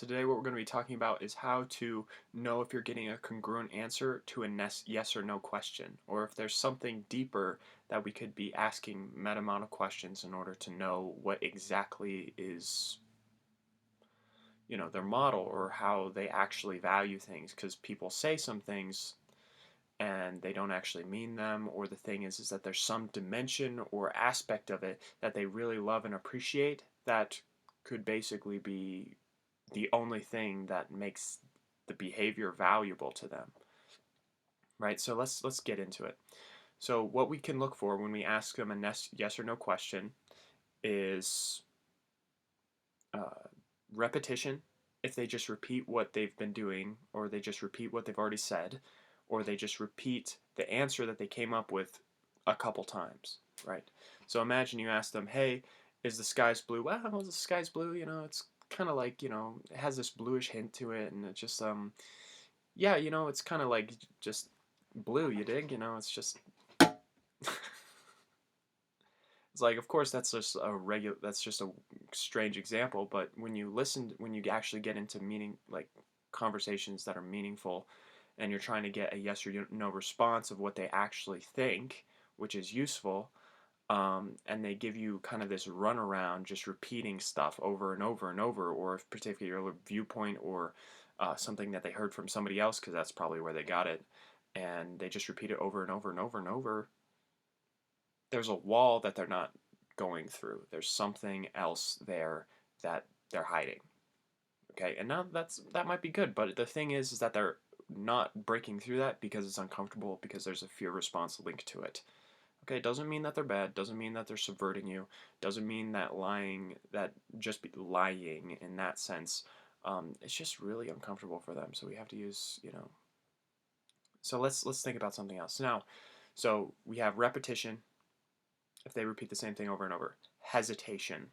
So today what we're going to be talking about is how to know if you're getting a congruent answer to a yes or no question, or if there's something deeper that we could be asking meta amount of questions in order to know what exactly is, their model or how they actually value things, because people say some things and they don't actually mean them, or the thing is that there's some dimension or aspect of it that they really love and appreciate that could basically be the only thing that makes the behavior valuable to them, right? So let's get into it. So what we can look for when we ask them a yes or no question is repetition. If they just repeat what they've been doing, or they just repeat what they've already said, or they just repeat the answer that they came up with a couple times, right? So imagine you ask them, hey, is the sky's blue? Well, the sky's blue, it's kind of like, it has this bluish hint to it, and it just, yeah, it's kind of like just blue, you dig? It's just, it's like, of course, that's just a strange example, but when you actually get into like conversations that are meaningful, and you're trying to get a yes or no response of what they actually think, which is useful, and they give you kind of this runaround, just repeating stuff over and over and over, or a particular viewpoint, or something that they heard from somebody else, because that's probably where they got it, and they just repeat it over and over and over and over. There's a wall that they're not going through. There's something else there that they're hiding. Okay, and now that might be good, but the thing is that they're not breaking through that because it's uncomfortable, because there's a fear response linked to it. Okay, it doesn't mean that they're bad, doesn't mean that they're subverting you, doesn't mean that lying in that sense, it's just really uncomfortable for them. So we have to use, so let's think about something else now. So we have repetition. If they repeat the same thing over and over, hesitation,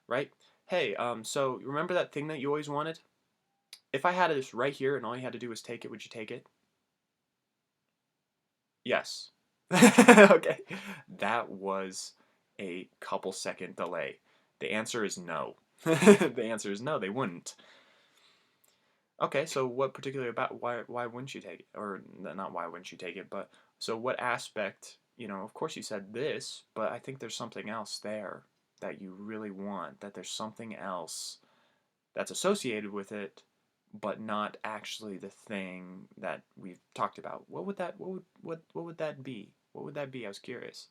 right? Hey, so remember that thing that you always wanted? If I had this right here and all you had to do was take it, would you take it? Yes. Okay. That was a couple second delay. The answer is no. The answer is no, they wouldn't. Okay, so what particularly about why wouldn't you take it? Or not why wouldn't you take it, but so what aspect, of course you said this, but I think there's something else there that you really want, that there's something else that's associated with it, but not actually the thing that we've talked about. What would that be? What would that be? I was curious.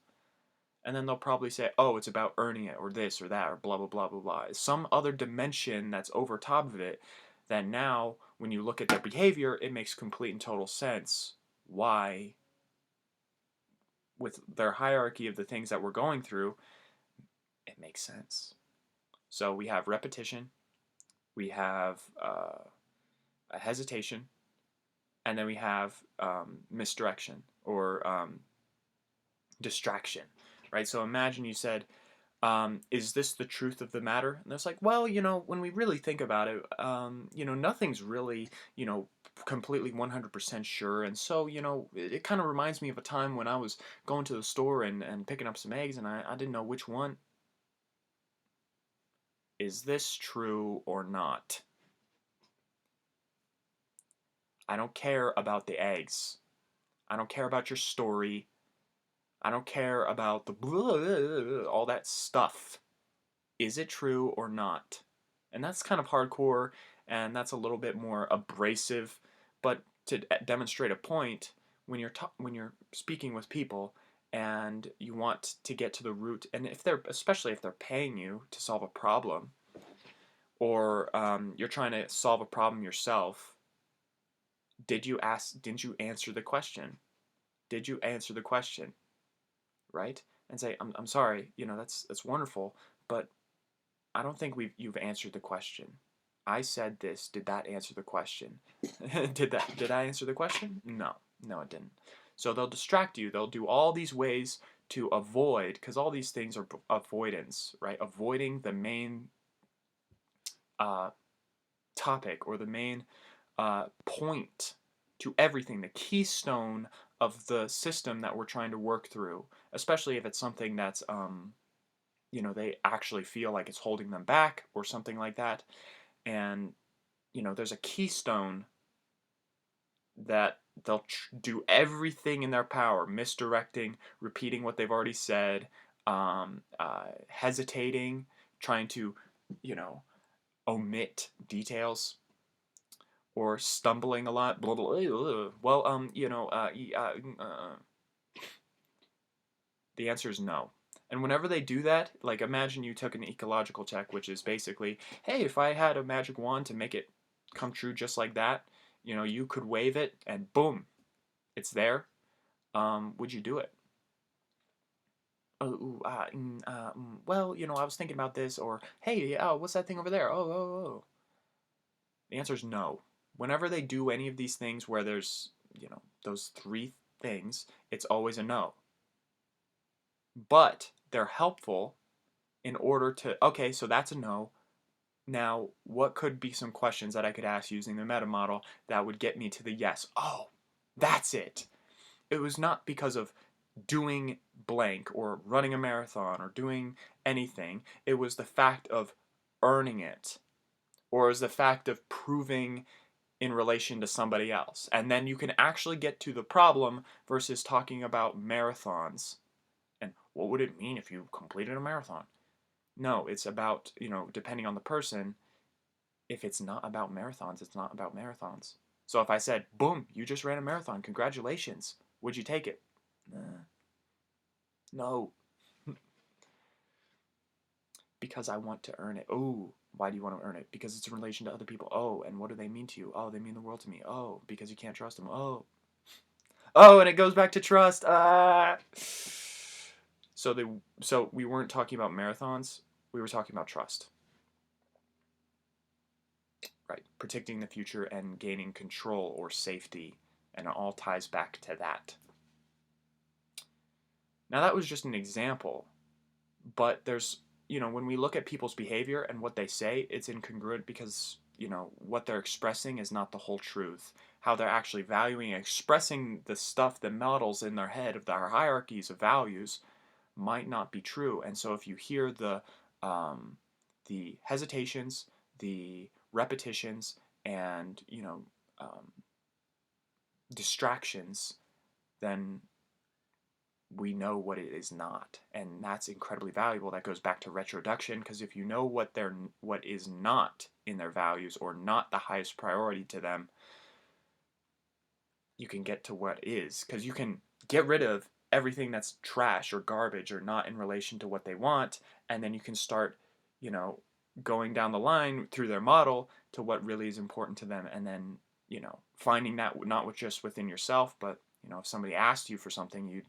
And then they'll probably say, oh, it's about earning it, or this, or that, or blah, blah, blah, blah, blah. Some other dimension that's over top of it, that now, when you look at their behavior, it makes complete and total sense why, with their hierarchy of the things that we're going through, it makes sense. So we have repetition, we have a hesitation, and then we have misdirection, or distraction, right? So imagine you said, is this the truth of the matter? And it's like, well, when we really think about it, nothing's really, completely 100% sure. And so, it kind of reminds me of a time when I was going to the store and picking up some eggs, and I didn't know which one. Is this true or not? I don't care about the eggs. I don't care about your story. I don't care about all that stuff. Is it true or not? And that's kind of hardcore, and that's a little bit more abrasive, but to demonstrate a point, when you're speaking with people and you want to get to the root, and especially if they're paying you to solve a problem, or you're trying to solve a problem yourself, didn't you answer the question? Did you answer the question? Right? And say, I'm sorry, that's wonderful, but I don't think you've answered the question. I said this. Did that answer the question? Did I answer the question? No. No, it didn't. So they'll distract you. They'll do all these ways to avoid, because all these things are avoidance, right? Avoiding the main uh, topic, or the main point to everything, the keystone of the system that we're trying to work through, especially if it's something that's they actually feel like it's holding them back, or something like that. And there's a keystone that they'll do everything in their power, misdirecting, repeating what they've already said, hesitating, trying to, you know, omit details, or stumbling a lot. Blah, blah, blah. Well, the answer is no. And whenever they do that, like imagine you took an ecological check, which is basically, hey, if I had a magic wand to make it come true just like that, you could wave it and boom, it's there. Would you do it? Well, I was thinking about this, or hey, what's that thing over there? Oh, oh, oh. The answer is no. Whenever they do any of these things where there's, those three things, it's always a no. But they're helpful in order to, okay, so that's a no. Now, what could be some questions that I could ask using the meta model that would get me to the yes? Oh, that's it. It was not because of doing blank or running a marathon or doing anything. It was the fact of earning it, or it was the fact of proving in relation to somebody else. And then you can actually get to the problem versus talking about marathons. And what would it mean if you completed a marathon? No, it's about, depending on the person, if it's not about marathons, it's not about marathons. So if I said, boom, you just ran a marathon, congratulations, would you take it? No. Because I want to earn it. Oh, why do you want to earn it? Because it's in relation to other people. Oh, and what do they mean to you? Oh, they mean the world to me. Oh, because you can't trust them. Oh. Oh, and it goes back to trust. So we weren't talking about marathons. We were talking about trust. Right. Predicting the future and gaining control or safety. And it all ties back to that. Now that was just an example, but there's, when we look at people's behavior and what they say, it's incongruent because, what they're expressing is not the whole truth. How they're actually valuing and expressing the stuff, the models in their head of their hierarchies of values might not be true. And so if you hear the hesitations, the repetitions, and, distractions, then we know what it is not, and that's incredibly valuable. That goes back to retroduction, because if you know what is not in their values or not the highest priority to them, you can get to what is, because you can get rid of everything that's trash or garbage or not in relation to what they want, and then you can start, going down the line through their model to what really is important to them, and then, finding that not just within yourself, but, if somebody asked you for something, you'd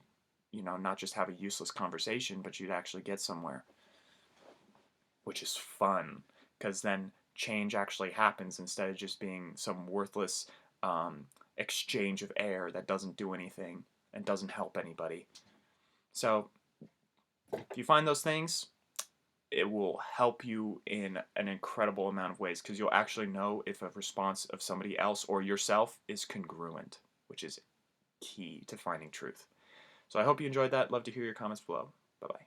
not just have a useless conversation, but you'd actually get somewhere, which is fun, because then change actually happens instead of just being some worthless exchange of air that doesn't do anything and doesn't help anybody. So if you find those things, it will help you in an incredible amount of ways, because you'll actually know if a response of somebody else or yourself is congruent, which is key to finding truth. So I hope you enjoyed that. Love to hear your comments below. Bye-bye.